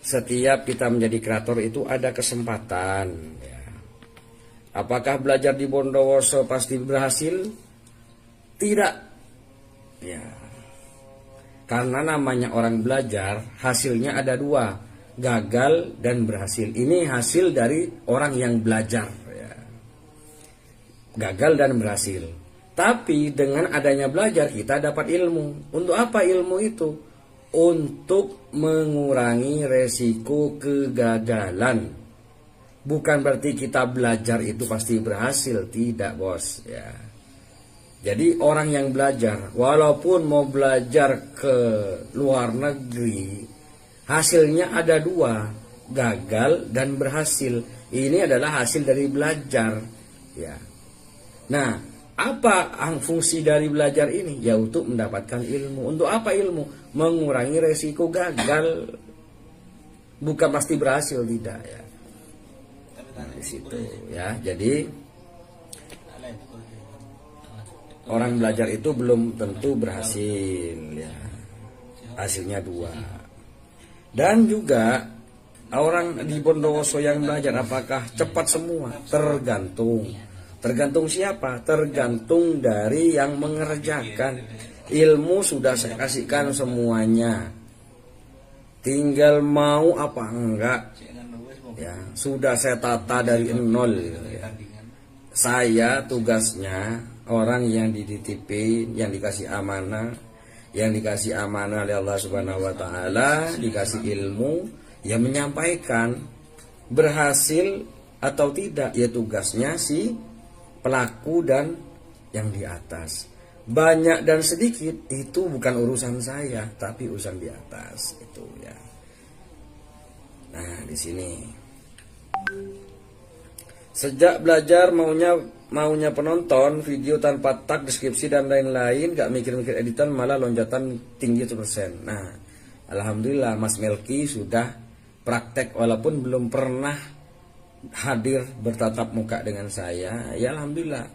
[SPEAKER 1] setiap kita menjadi kreator itu ada kesempatan ya. Apakah belajar di Bondowoso pasti berhasil? Tidak. Ya. Karena namanya orang belajar, hasilnya ada dua, gagal dan berhasil. Ini hasil dari orang yang belajar, ya. Gagal dan berhasil. Tapi dengan adanya belajar kita dapat ilmu. Untuk apa ilmu itu? Untuk mengurangi resiko kegagalan. Bukan berarti kita belajar itu pasti berhasil, tidak bos, ya. Jadi orang yang belajar, walaupun mau belajar ke luar negeri, hasilnya ada dua, gagal dan berhasil. Ini adalah hasil dari belajar, ya. Nah, apa fungsi dari belajar ini? Ya untuk mendapatkan ilmu. Untuk apa ilmu? Mengurangi resiko gagal. Bukan pasti berhasil, tidak, ya. Nah, di situ, ya. Jadi orang belajar itu belum tentu berhasil, ya. Hasilnya dua. Dan juga orang di Bondowoso yang belajar apakah cepat semua? Tergantung. Tergantung siapa? Tergantung dari yang mengerjakan. Ilmu sudah saya kasihkan semuanya. Tinggal mau apa enggak. Ya, sudah saya tata dari nol. Ya. Saya tugasnya orang yang dititipin, yang dikasih amanah, oleh Allah Subhanahu wa taala, dikasih ilmu, ya menyampaikan. Berhasil atau tidak, ya tugasnya si pelaku dan yang di atas. Banyak dan sedikit itu bukan urusan saya, tapi urusan di atas itu, ya. Nah, di sini. Sejak belajar maunya penonton video tanpa tag, deskripsi dan lain-lain, gak mikir-mikir editan, malah lonjatan tinggi 100%. Nah, alhamdulillah Mas Melki sudah praktek walaupun belum pernah hadir bertatap muka dengan saya. Ya alhamdulillah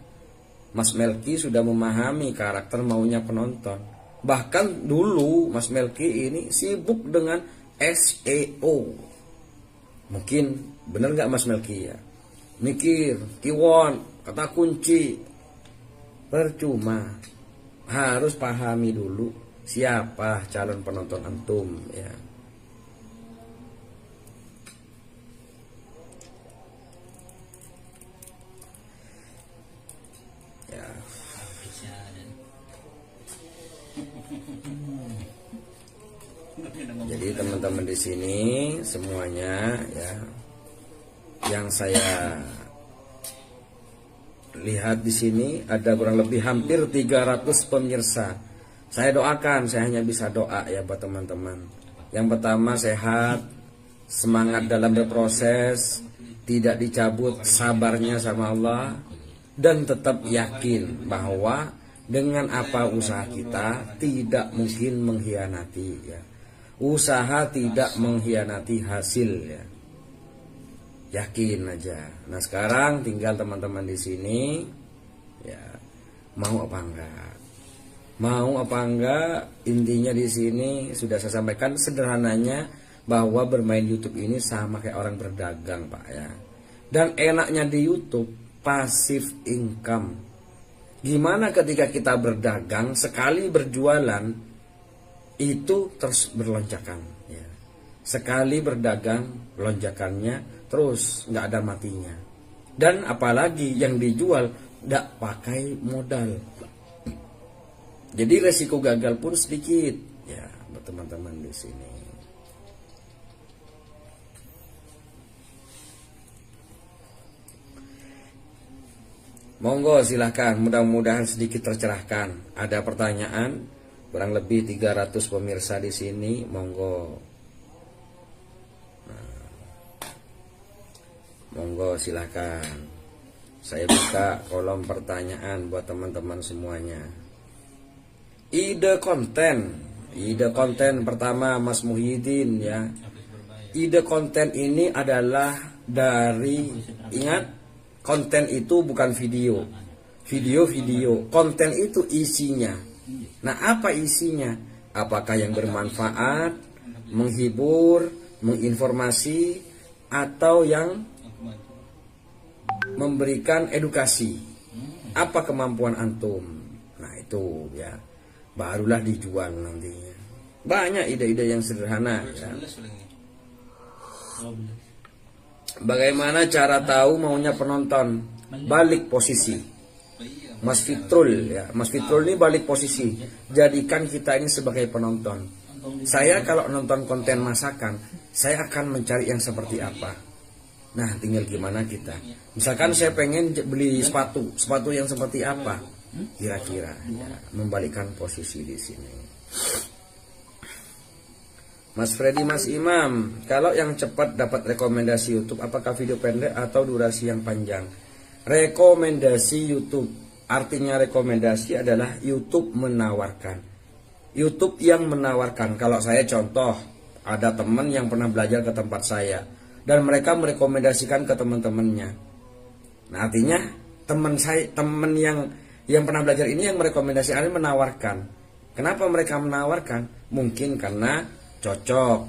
[SPEAKER 1] Mas Melki sudah memahami karakter maunya penonton. Bahkan dulu Mas Melki ini sibuk dengan SEO. Mungkin benar gak Mas Melki, ya? Mikir, keyword, kata kunci. Percuma. Harus pahami dulu siapa calon penonton antum, ya. Ya. Jadi teman-teman di sini semuanya, ya, yang saya lihat di sini ada kurang lebih hampir 300 pemirsa. Saya doakan, saya hanya bisa doa, ya, buat teman-teman. Yang pertama sehat, semangat dalam berproses, tidak dicabut sabarnya sama Allah, dan tetap yakin bahwa dengan apa usaha kita tidak mungkin mengkhianati, ya. Usaha tidak mengkhianati hasil, ya. Yakin aja. Nah, sekarang tinggal teman-teman di sini, ya, mau apa enggak? Mau apa enggak? Intinya di sini sudah saya sampaikan sederhananya bahwa bermain YouTube ini sama kayak orang berdagang, Pak, ya. Dan enaknya di YouTube passive income. Gimana ketika kita berdagang, sekali berjualan itu terus berlonjakan, ya. Sekali berdagang lonjakannya terus, nggak ada matinya. Dan apalagi yang dijual nggak pakai modal. Jadi resiko gagal pun sedikit, ya, buat teman-teman di sini. Monggo silahkan, mudah-mudahan sedikit tercerahkan. Ada pertanyaan, kurang lebih 300 pemirsa di sini, monggo. Monggo silakan. Saya buka kolom pertanyaan buat teman-teman semuanya. Ide konten pertama Mas Muhyiddin, ya. Ide konten ini adalah dari, ingat, konten itu bukan video. Video, konten itu isinya. Nah, apa isinya? Apakah yang bermanfaat, menghibur, menginformasi, atau yang memberikan edukasi? Apa kemampuan antum? Nah, itu, ya, barulah dijual nantinya. Banyak ide-ide yang sederhana ya.
[SPEAKER 2] 12 paling ini.
[SPEAKER 3] 12.
[SPEAKER 1] Bagaimana cara tahu maunya penonton? Balik posisi.
[SPEAKER 2] Iya,
[SPEAKER 1] Mas Fitrul ya, Mas Fitrul ini balik posisi. Jadikan kita ini sebagai penonton. Saya kalau nonton konten masakan, saya akan mencari yang seperti apa. Nah, tinggal gimana kita. Misalkan saya pengen beli sepatu yang seperti apa? Kira-kira ya, membalikkan posisi di sini. Mas Freddy, Mas Imam, kalau yang cepat dapat rekomendasi YouTube, apakah video pendek atau durasi yang panjang? Rekomendasi YouTube, artinya rekomendasi adalah YouTube menawarkan. YouTube yang menawarkan. Kalau saya contoh, ada teman yang pernah belajar ke tempat saya dan mereka merekomendasikan ke teman-temannya. Nah, artinya teman yang pernah belajar ini yang merekomendasikan, menawarkan. Kenapa mereka menawarkan? Mungkin karena cocok.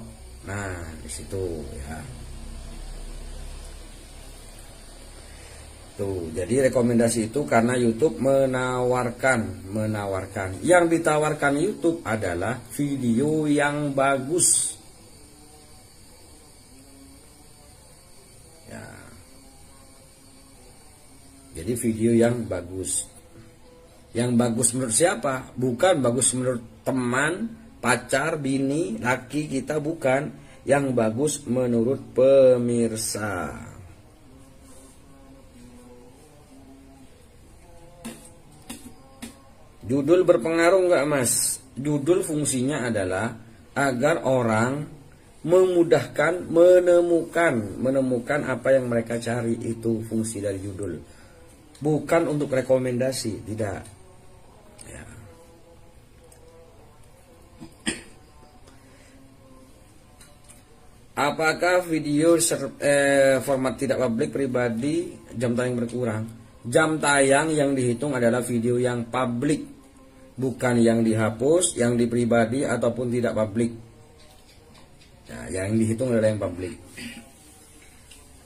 [SPEAKER 1] Nah, di situ ya. Tuh, jadi rekomendasi itu karena YouTube menawarkan. Yang ditawarkan YouTube adalah video yang bagus. Ya. Jadi video yang bagus. Yang bagus menurut siapa? Bukan bagus menurut teman, pacar, bini, laki kita, bukan. Yang bagus menurut pemirsa. Judul berpengaruh nggak, Mas? Judul fungsinya adalah agar orang memudahkan menemukan apa yang mereka cari. Itu fungsi dari judul. Bukan untuk rekomendasi, tidak. Ya. Apakah video format tidak publik pribadi jam tayang berkurang? Jam tayang yang dihitung adalah video yang publik, bukan yang dihapus, yang di pribadi ataupun tidak publik. Nah, yang dihitung adalah yang publik.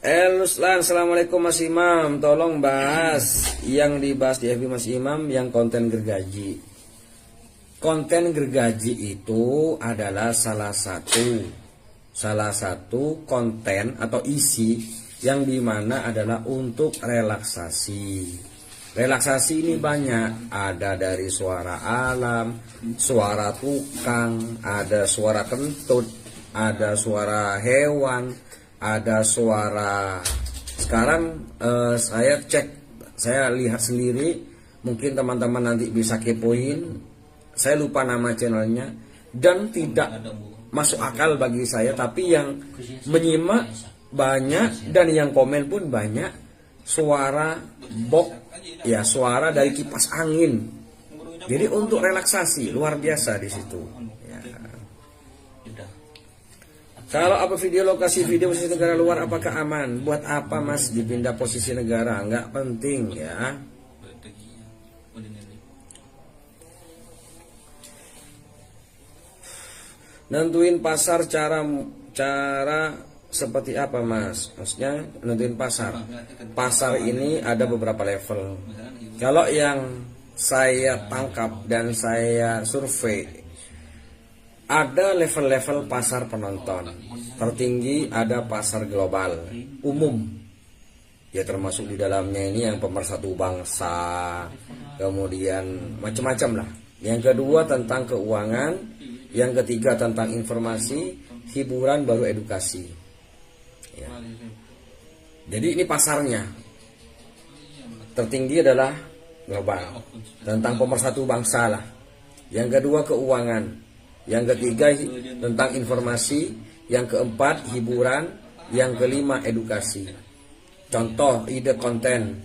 [SPEAKER 1] Eluslan, assalamualaikum Mas Imam, tolong bahas yang dibahas di FB Mas Imam yang konten gergaji. Konten gergaji itu adalah salah satu konten atau isi yang dimana adalah untuk relaksasi. Relaksasi ini banyak, ada dari suara alam, suara tukang, ada suara kentut, ada suara hewan, ada suara. Sekarang saya lihat sendiri, mungkin teman-teman nanti bisa kepoin. Saya lupa nama channelnya dan tidak masuk akal bagi saya, tapi yang menyimak banyak dan yang komen pun banyak. Suara ya, suara dari kipas angin. Jadi untuk relaksasi luar biasa di situ. Ya. Kalau apa video lokasi video posisi negara luar apakah aman? Buat apa Mas dipindah posisi negara? Nggak penting ya. Nentuin pasar cara seperti apa Mas? Maksudnya nentuin pasar. Pasar ini ada beberapa level. Kalau yang saya tangkap dan saya survei, ada level-level pasar penonton. Tertinggi ada pasar global, umum. Ya termasuk di dalamnya ini yang pemersatu bangsa, kemudian macam-macam lah. Yang kedua tentang keuangan, yang ketiga tentang informasi, hiburan, baru edukasi. Ya. Jadi ini pasarnya. Tertinggi adalah global, tentang pemersatu bangsa lah. Yang kedua keuangan, yang ketiga tentang informasi, yang keempat hiburan, yang kelima edukasi. Contoh ide konten,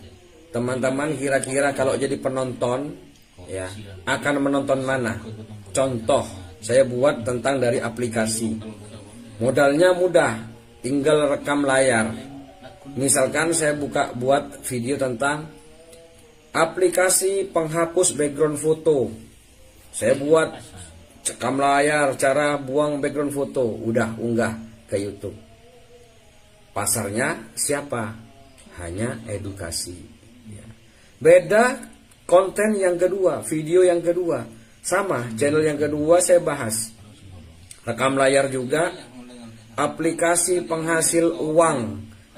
[SPEAKER 1] teman-teman kira-kira kalau jadi penonton ya akan menonton mana? Contoh saya buat tentang dari aplikasi. Modalnya mudah, tinggal rekam layar. Misalkan saya buat video tentang aplikasi penghapus background foto. Saya buat rekam layar cara buang background foto, udah unggah ke YouTube. Pasarnya siapa? Hanya edukasi. Beda konten yang kedua, video yang kedua. Sama, channel yang kedua saya bahas rekam layar juga, aplikasi penghasil uang,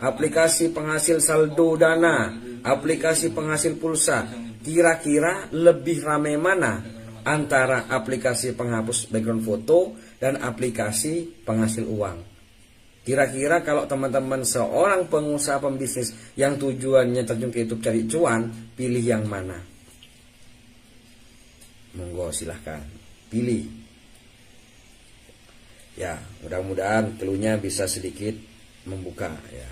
[SPEAKER 1] aplikasi penghasil saldo dana, aplikasi penghasil pulsa. Kira-kira lebih ramai mana antara aplikasi penghapus background foto dan aplikasi penghasil uang? Kira-kira kalau teman-teman seorang pengusaha pembisnis yang tujuannya terjun ke YouTube cari cuan, pilih yang mana? Monggo silahkan pilih. Ya, mudah-mudahan cluenya bisa sedikit membuka ya.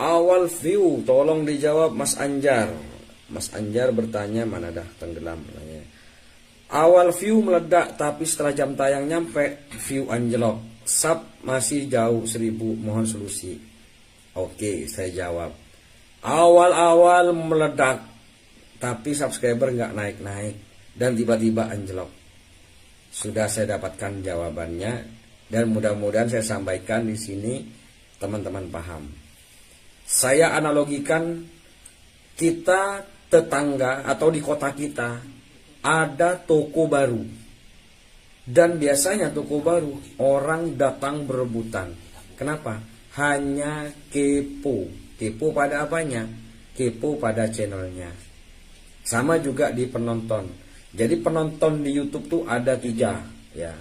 [SPEAKER 1] Awal view, tolong dijawab Mas Anjar. Mas Anjar bertanya, mana dah tenggelam nanya. Awal view meledak, tapi setelah jam tayang nyampe, view anjlok. Sub masih jauh 1000, mohon solusi. Oke, saya jawab. Awal-awal meledak, tapi subscriber nggak naik-naik dan tiba-tiba anjlok. Sudah saya dapatkan jawabannya dan mudah-mudahan saya sampaikan di sini teman-teman paham. Saya analogikan, kita tetangga atau di kota kita ada toko baru. Dan biasanya toko baru orang datang berebutan. Kenapa? Hanya kepo. Kepo pada apanya? Kepo pada channelnya. Sama juga di penonton. Jadi penonton di YouTube tuh ada 3 ya.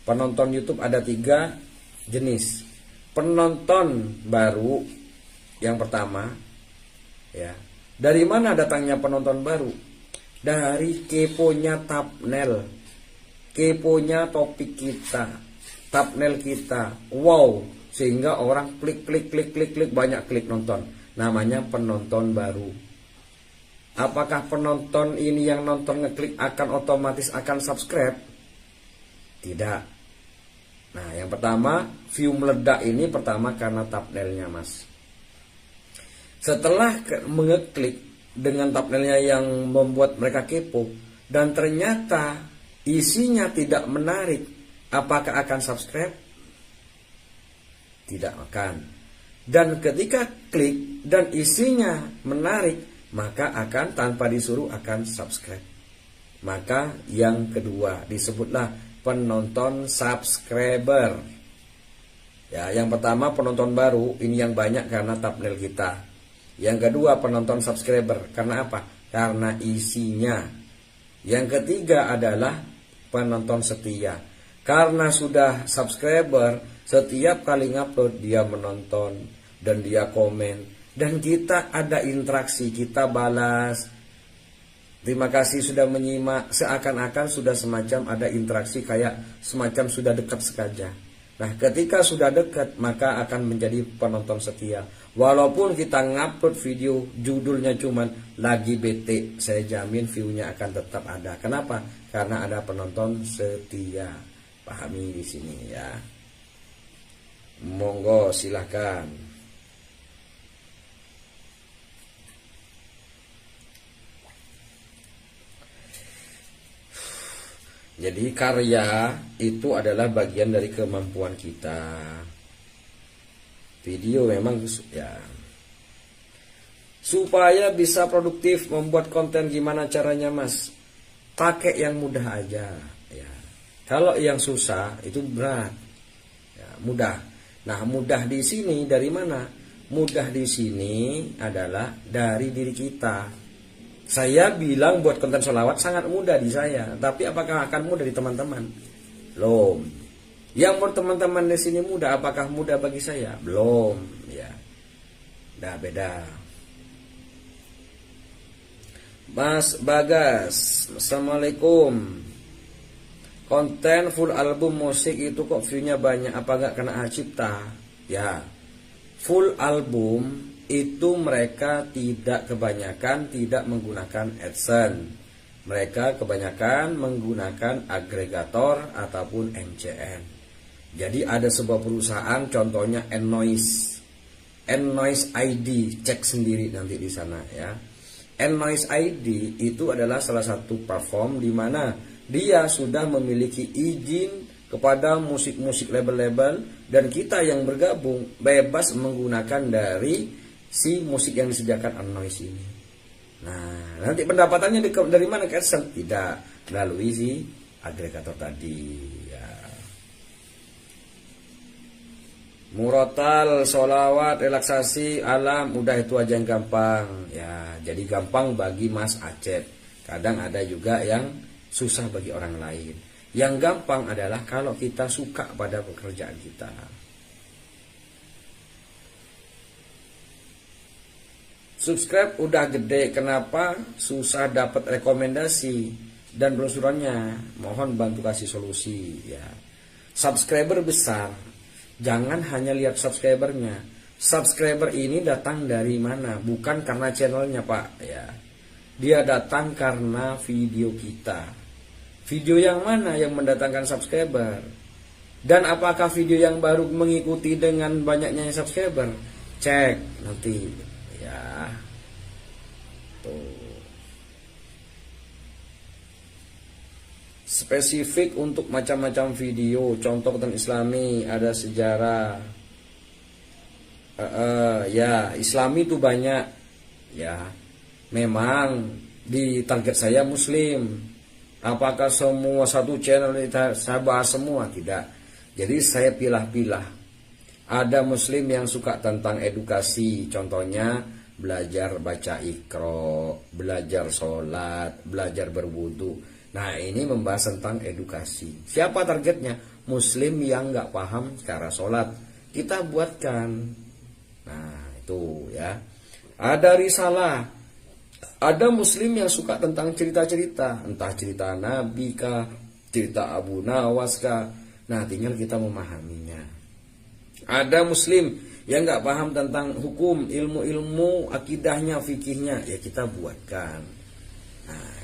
[SPEAKER 1] Penonton YouTube ada 3 jenis. Penonton baru yang pertama ya. Dari mana datangnya penonton baru? Dari keponya thumbnail, keponya topik kita, thumbnail kita. Wow, sehingga orang klik banyak klik nonton. Namanya penonton baru. Apakah penonton ini yang nonton ngeklik akan otomatis akan subscribe? Tidak. Nah, yang pertama view meledak ini pertama karena thumbnailnya, Mas. Setelah mengeklik dengan thumbnailnya yang membuat mereka kepo dan ternyata isinya tidak menarik, apakah akan subscribe? Tidak akan. Dan ketika klik dan isinya menarik, maka akan tanpa disuruh akan subscribe. Maka yang kedua disebutlah penonton subscriber. Ya, yang pertama penonton baru, ini yang banyak karena thumbnail kita. Yang kedua penonton subscriber, karena apa? Karena isinya. Yang ketiga adalah penonton setia. Karena sudah subscriber, setiap kali ngupload dia menonton dan dia komen. Dan kita ada interaksi, kita balas. Terima kasih sudah menyimak, seakan-akan sudah semacam ada interaksi kayak semacam sudah dekat saja. Nah, ketika sudah dekat maka akan menjadi penonton setia. Walaupun kita ngupload video judulnya cuman lagi bete, saya jamin view-nya akan tetap ada. Kenapa? Karena ada penonton setia. Pahami di sini ya. Monggo silahkan. Jadi karya itu adalah bagian dari kemampuan kita. Video memang ya. Supaya bisa produktif membuat konten gimana caranya, Mas? Pakai yang mudah aja ya. Kalau yang susah itu berat. Ya, mudah. Nah, mudah di sini dari mana? Mudah di sini adalah dari diri kita. Saya bilang buat konten sholawat sangat mudah di saya, tapi apakah akan mudah di teman-teman? Belum. Yang menurut teman-teman di sini mudah, apakah mudah bagi saya? Belum, ya. Dah beda. Mas Bagas, Assalamualaikum. Konten full album musik itu kok view-nya banyak, apa nggak kena hak cipta? Ya, full album itu mereka kebanyakan tidak menggunakan AdSense. Mereka kebanyakan menggunakan agregator ataupun MCN. Jadi ada sebuah perusahaan contohnya Ennoise ID, cek sendiri nanti di sana ya. Ennoise ID itu adalah salah satu platform di mana dia sudah memiliki izin kepada musik-musik label-label dan kita yang bergabung bebas menggunakan dari si musik yang disediakan Ennoise ini. Nah, nanti pendapatannya dari mana ke AdSense? Tidak, melalui si agregator tadi ya. Murotal, sholawat, relaksasi, alam, udah itu aja yang gampang ya. Jadi gampang bagi Mas Acep. Kadang ada juga yang susah bagi orang lain. Yang gampang adalah kalau kita suka pada pekerjaan kita. Subscribe udah gede, kenapa susah dapat rekomendasi dan brosurannya? Mohon bantu kasih solusi ya. Subscriber besar, jangan hanya lihat subscribernya. Subscriber ini datang dari mana? Bukan karena channelnya Pak ya. Dia datang karena video kita. Video yang mana yang mendatangkan subscriber? Dan apakah video yang baru mengikuti dengan banyaknya subscriber? Cek nanti ya. Tuh. Spesifik untuk macam-macam video, contoh tentang Islami, ada sejarah. Ya, Islami itu banyak ya. Memang di target saya Muslim. Apakah semua satu channel saya bahas semua? Tidak. Jadi saya pilah-pilah. Ada Muslim yang suka tentang edukasi, contohnya belajar baca Iqra, belajar sholat, belajar berwudu. Nah ini membahas tentang edukasi. Siapa targetnya? Muslim yang nggak paham cara sholat. Kita buatkan. Nah itu ya. Ada risalah. Ada Muslim yang suka tentang cerita-cerita, entah cerita Nabi kah, cerita Abu Nawas kah. Nah tinggal kita memahaminya. Ada Muslim yang nggak paham tentang hukum, ilmu-ilmu akidahnya, fikihnya, ya kita buatkan. Nah